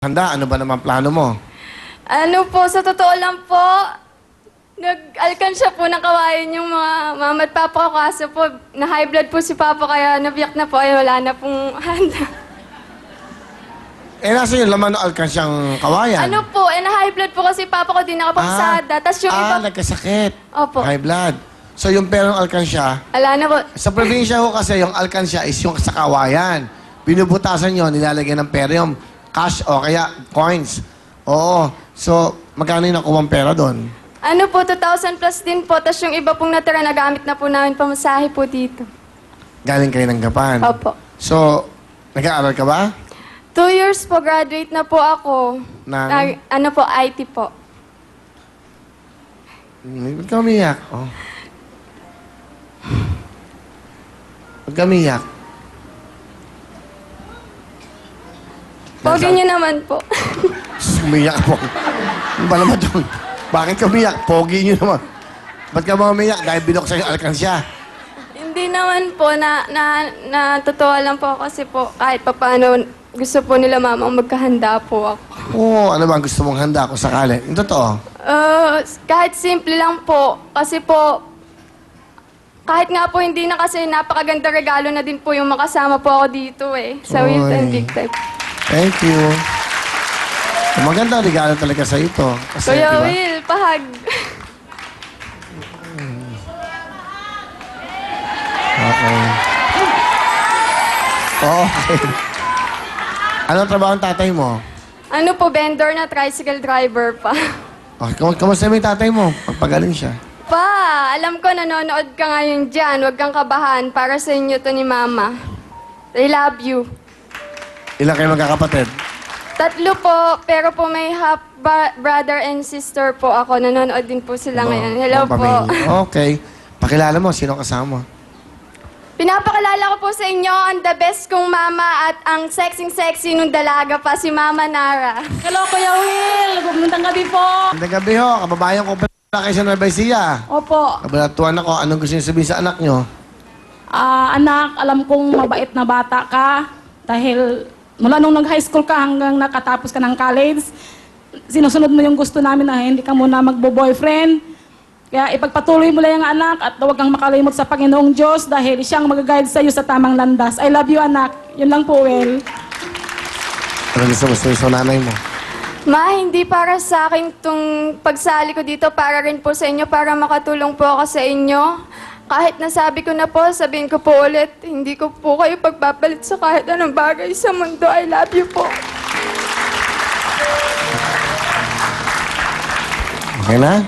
Handa, ano ba naman plano mo? Ano po, sa totoo lang po, nag-alkansya po ng kawain yung mga mama at papa ko. Kaso po, na-high blood po si papa kaya nabiyak na po. Ay, wala na pong handa. Nasa yung laman ng alkansyang kawayan. Ano po, na-high blood po kasi papa ko din nakapagpasada. Tapos yung iba, nagkasakit. Opo. High blood. So yung perang alkansya, wala na po. sa probinsya ko kasi yung alkansya is yung sa kawayan. Binubutasan yun, nilalagyan ng pera yung cash o kaya coins. Oo. So, magkano yung nakuha ang pera doon? Ano po, 2,000 plus din po. Tapos yung iba pong natira, nagamit na po namin pamasahe po dito. Galing kayo ng Gapan. Opo. So, nag-aaral ka ba? 2 years po, graduate na po ako. Na? Ano po, IT po. Ba't ka umiyak? Oh. Ba't ka umiyak? Pogi niyo naman po. Umiyak po. Ano ba naman doon? Bakit ka umiyak? Pogi nyo naman. Ba't ka ba umiyak? Dahil binuksan yung alkansya. Hindi naman po, totoo lang po kasi po kahit pa paano gusto po nila mamang magkahanda po ako. Oo, ano ba ang gusto mong handa kung sakali? Yung totoo. Kahit simple lang po, kasi po, kahit nga po hindi na kasi napakaganda regalo na din po yung makasama po ako dito eh. Sa Will Oy. and Big Type. Thank you. Maganda regalo talaga sa ito. Kasi, Kuya diba? Will, pahag. Okay. Okay. Anong trabaho ang tatay mo? Ano po, vendor na tricycle driver pa. Okay, kamusta mo yung tatay mo? Pagpagaling siya. Pa, alam ko nanonood ka ngayon dyan. Huwag kang kabahan. Para sa inyo to ni Mama. I love you. Ilan kayo magkakapatid? 3 po, pero po may half brother and sister po ako. Nanonood din po sila ngayon. Hello po. Okay. Pakilala mo, sino kasama? Pinapakilala ko po sa inyo ang the best kong mama at ang sexy-sexy nung dalaga pa, si Mama Nara. Hello, Kuya Will. Magandang gabi po. Magandang gabi ho, kababayan ko pala kayo sa Nueva Ecija. Opo. Kabalatuan ako, anong gusto niyo sabihin sa anak niyo? Anak, alam kong mabait na bata ka. Dahil mula nung nag-high school ka hanggang nakatapos ka ng college, sinusunod mo yung gusto namin na hindi ka muna magbo-boyfriend. Kaya ipagpatuloy mo lang ang anak at huwag kang makalimot sa Panginoong Diyos dahil siyang mag-guide sa iyo sa tamang landas. I love you, anak. Yun lang po, Will. Ano gusto mo sa nanay mo? Ma, hindi para sa akin tong pagsali ko dito, para rin po sa inyo, para makatulong po ako sa inyo. Kahit nasabi ko na po, sabihin ko po ulit, hindi ko po kayo pagpapalit sa kahit anong bagay sa mundo. I love you po. Okay na?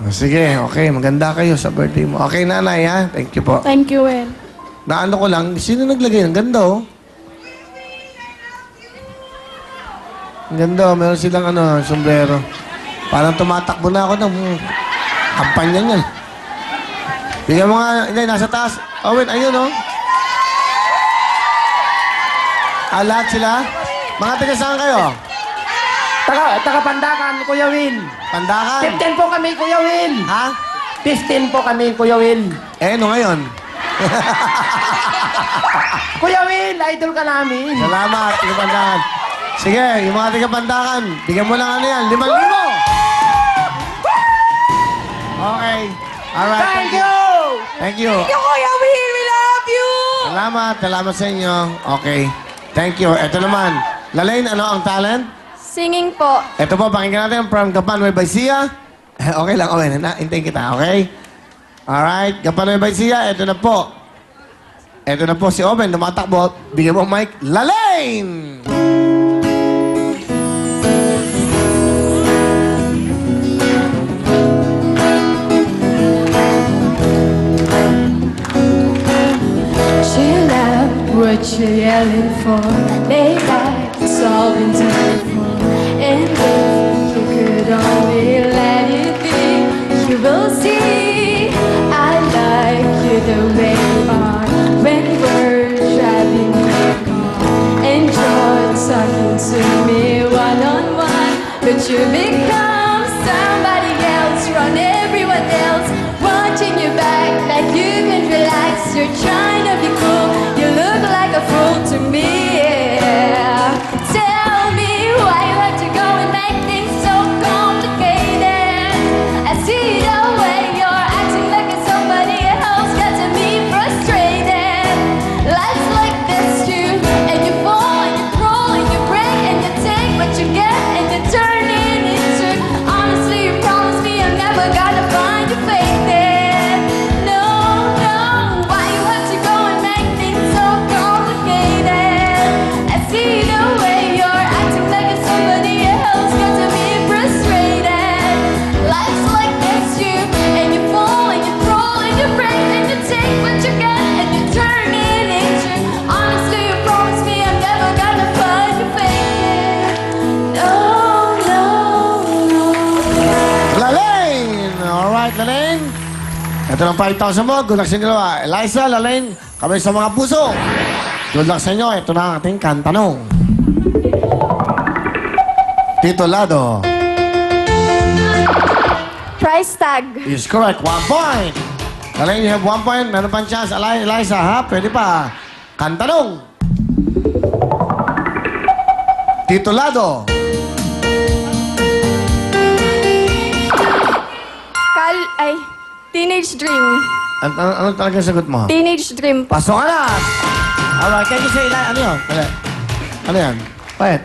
Sige, okay. Maganda kayo sa birthday mo. Okay, nanay, ha? Thank you po. Thank you, Will. Naano ko lang, sino naglagay? Ang ganda, oh. Ang ganda, oh. Meron silang, sombrero. Parang tumatakbo na ako ng kampanya niyan. Bigyan mo nga, hindi, nasa taas. Oh, wait, ayun, oh. Lahat sila? Mga taga saan kayo? Taga Pandakan, Kuya Will. Pandakan? 15 po kami, Kuya Will. Ha? 15 po kami, Kuya Will. Ano ngayon? Kuya Will, idol ka namin. Salamat, taga Pandakan. Sige, yung mga taga Pandakan, bigyan mo lang yan, 5,000. Okay. Alright. Thank you! Thank you. Thank you, Kuya Will. We love you! Salamat sa inyo. Okay. Thank you. Ito naman. Lalaine, ano ang talent? Singing po. Ito po, pakinggan natin from Gapan, Nueva Ecija. Okay lang, okay. Hintayin kita, okay? Alright. Gapan, Nueva Ecija. Ito na po. Ito na po si Owen. Lumatakbo. Bigyan mo ang mic. Lalaine! Chill out, what you yelling for? Lay back, it's all been done before. And if you could only let it be, you will see I like you the way you are. When we're driving your car, enjoy talking to me one-on-one. But you become somebody else, run everyone else, watching you back like you can relax. You're trying to be cool, you look like a fool to me. Ito ng 5,000 mo. Good luck sa inyo dalawa. Eliza, Lalaine, kami sa mga puso. Good luck sa inyo. Ito na ang ating kantanong. Titulado. Price tag. Is correct. 1 point. Lalaine, you have 1 point. Meron pang chance. Eliza, ha? Pwede pa. Kantanong. Titulado. Teenage Dream. Ano talaga sagot mo? Teenage Dream po. Pasok ka na! Alright, thank you sa Eli. Ano yun? Ano yan? Wait.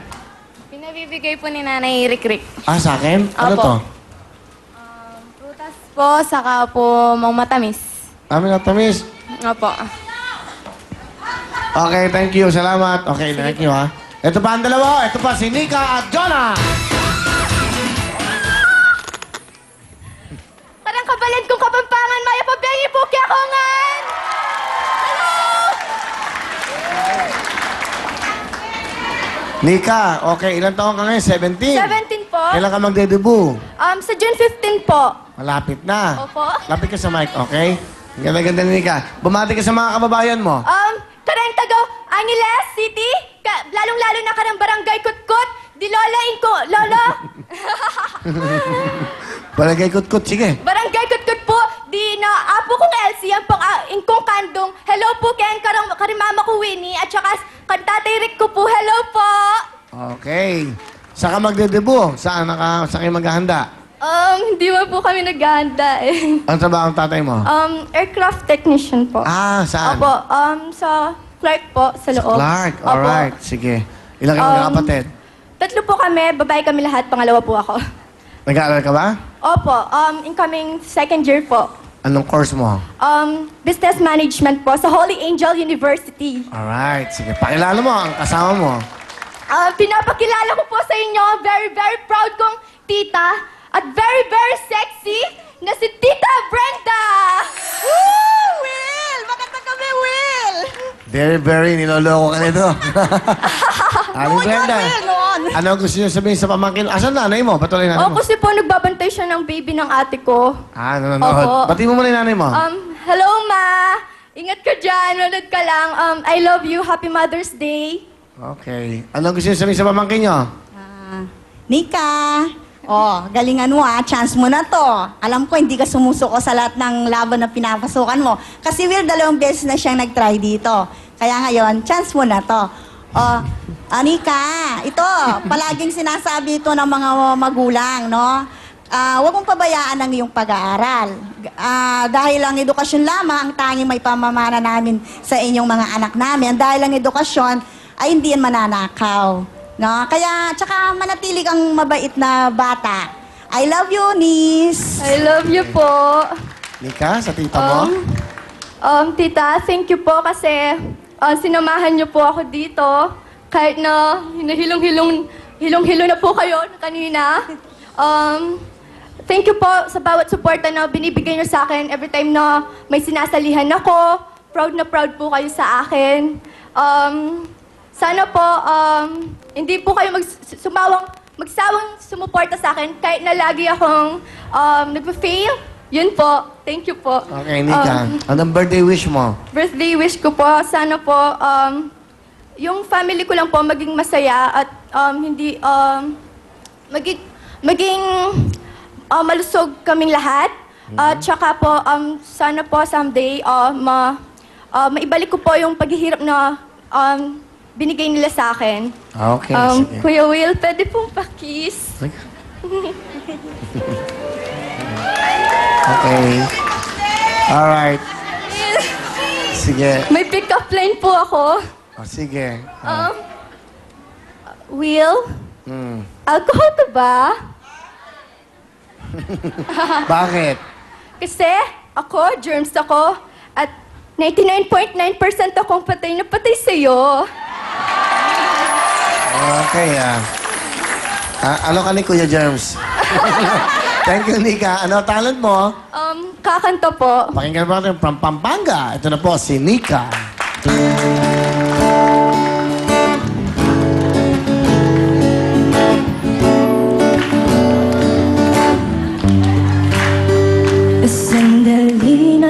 Pinabibigay po ni Nanay Rick. Ah, sa akin? Ano Opo. to? Prutas po, saka po matamis. Amin na tamis. Opo. Okay, thank you. Salamat. Okay, thank you ha. Ito pa ang dalawa. Ito pa si Nika at Jonah. Parang kabalan kong kapampangan, maya pabengi po kaya ko ngan! Nika, okay. Ilan taon ka ngayon? 17? 17 po. Kailan ka magde-debut? Sa June 15 po. Malapit na. Opo. Lapit ka sa mic, okay? Ang ganda-ganda ni Nika. Bumati ka sa mga kababayan mo. Karang tagaw, Angeles City, lalong-lalo na ka ng barangay Kutkut, di Lola Inko, Lola, Barangay kutkut, sige. barangay Kutkut po, di na apo kong Elsie, ang pang Inkong Kandong, hello po Ken, karimama ko Winnie, at saka kantatay Rick ko po, hello po. Okay. Saan ka magde-debut? Saan kayo maghahanda? Hindi mo po kami naghahanda eh. Ang trabaho ng tatay mo? Aircraft technician po. Ah, saan? Opo, sa Clark po, sa loob. Clark, Opo. alright. Sige. Ilang kayo magkakapatid? 3 po kami, babae kami lahat, pangalawa po ako. Nag-aaral ka ba? Opo, incoming second year po. Anong course mo? Business management po sa Holy Angel University. Alright, sige. Pakilala mo ang kasama mo. Pinapakilala ko po sa inyo, very, very proud kong tita at very, very sexy na si Tita Brenda! Woo! Will! Maganda kami, Will! Very, very niloloko ka nito. Aling Brenda. Ano gusto niyo sabihin sa pamangkin? Asan nanay mo? Patuloy nanay mo. Kasi po nagbabantay siya ng baby ng ate ko. Ah, nanonood. Opo. Bati mo muna yung nanay mo. Hello, Ma! Ingat ka dyan, manood ka lang. I love you. Happy Mother's Day. Okay. Ano gusto niyo sabihin sa pamangkin niyo? Nika, galingan mo chance mo na to. Alam ko hindi ka sumusuko sa lahat ng laban na pinapasukan mo. Kasi Will, 2 beses na siyang nag-try dito. Kaya ngayon, chance mo na to. Nika, ito, palaging sinasabi ito ng mga magulang, no? Huwag mong pabayaan ang iyong pag-aaral. Dahil ang edukasyon lamang ang tanging may pamamana namin sa inyong mga anak namin. Dahil ang edukasyon ay hindi yan mananakaw. No? Kaya, tsaka manatili kang mabait na bata. I love you, Nis. I love you po. Nika, sa tita mo? Tita, thank you po kasi sinamahan niyo po ako dito. Kahit na hilong-hilong na po kayo kanina. Thank you po sa bawat suporta na binibigay niyo sa akin every time na may sinasalihan ako. Proud na proud po kayo sa akin. Sana po, hindi po kayo magsawang sumuporta sa akin kahit na lagi akong nagpa-fail. Yun po. Thank you po. Okay, Nika. Anong birthday wish mo? Birthday wish ko po, sana po, yung family ko lang po maging masaya at hindi, maging malusog kaming lahat. At saka po, sana po someday, maibalik ko po yung paghihirap na binigay nila sa akin. Okay, sige. Kuya Will, pwede pong pa-kiss. Okay. Alright. Sige. May pick-up line po ako. Sige. Will, Hmm. alcohol ka ba? Bakit? Kasi ako, germs ako, at 99.9% akong patay na patay sa'yo. Okay, ano ka ni Kuya Germs? Thank you, Nika. Ano talent mo? Kakanta po. Pakinggan mo natin from Pampanga. Ito na po, si Nika. Sandali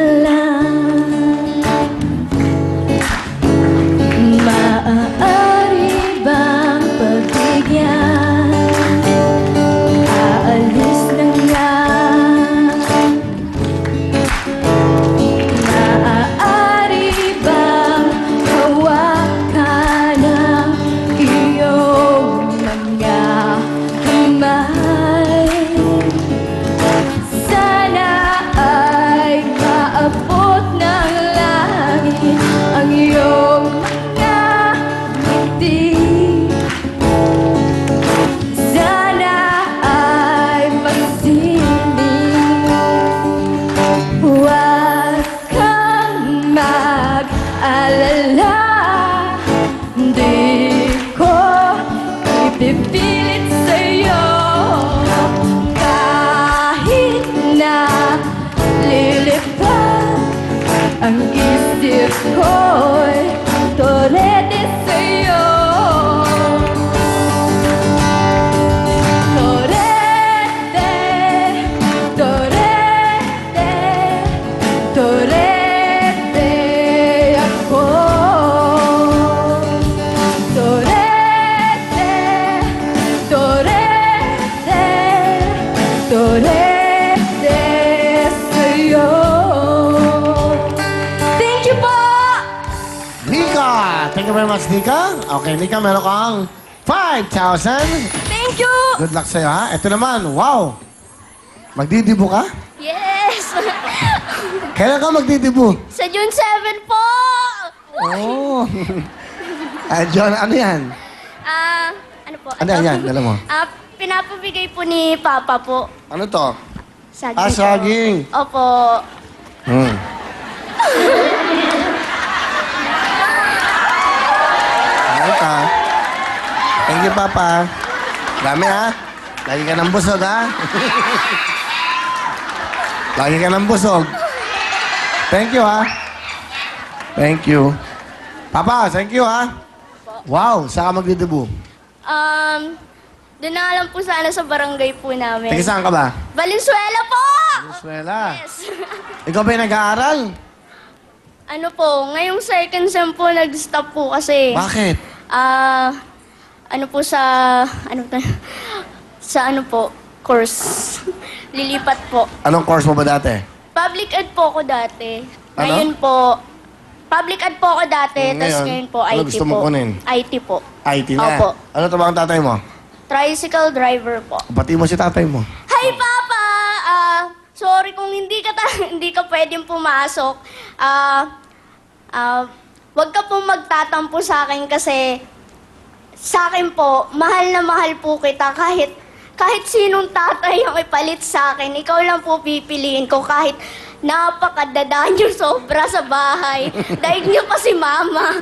much, Nika. Okay, Nika, meron kang 5,000. Thank you! Good luck sa'yo, ha? Ito naman, wow. Magdidibo ka? Yes! Kailan ka magdidibo? Sa June 7 po! Oh. John, ano yan? Ano po? Ano yan? Dala mo. Pinapabigay po ni Papa po. Ano to? Saging Ah, po. saging. Opo. Hmm. Ayun ka. Thank you, Papa. Dami, ha? Lagi ka ng busog, ha? Lagi ka ng busog. Thank you, ha? Thank you. Papa, thank you, ha? Wow, saan ka magdidibu? Doon na lang po sana sa barangay po namin. Taga saan ka ba? Valenzuela po! Venezuela. Yes. Ikaw ba yung nag-aaral? Ano po, ngayong second sem po nag-stop po kasi. Bakit? Ano po sa ano po, course. Lilipat po. Anong course mo ba dati? Public ed po ako dati. Ano? Ngayon po, public ed po ako dati, Ngayon, tapos ngayon po ano IT gusto mo po. kunin? IT po. IT na. Opo. Ano trabaho ang tatay mo? Tricycle driver po. Pati mo si tatay mo. Hi, Papa! Sorry kung hindi ka hindi ka pwedeng pumasok. Wag ka po magtatampo sa akin kasi sa akin po, mahal na mahal po kita kahit sinong tatay ang ipalit sa akin, ikaw lang po pipiliin ko kahit napakadada niyo sobra sa bahay. Daig niyo pa si Mama.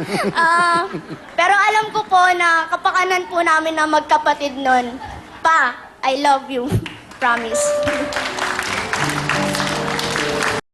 Pero alam ko po na kapakanan po namin na magkapatid nun. Pa, I love you. Promise.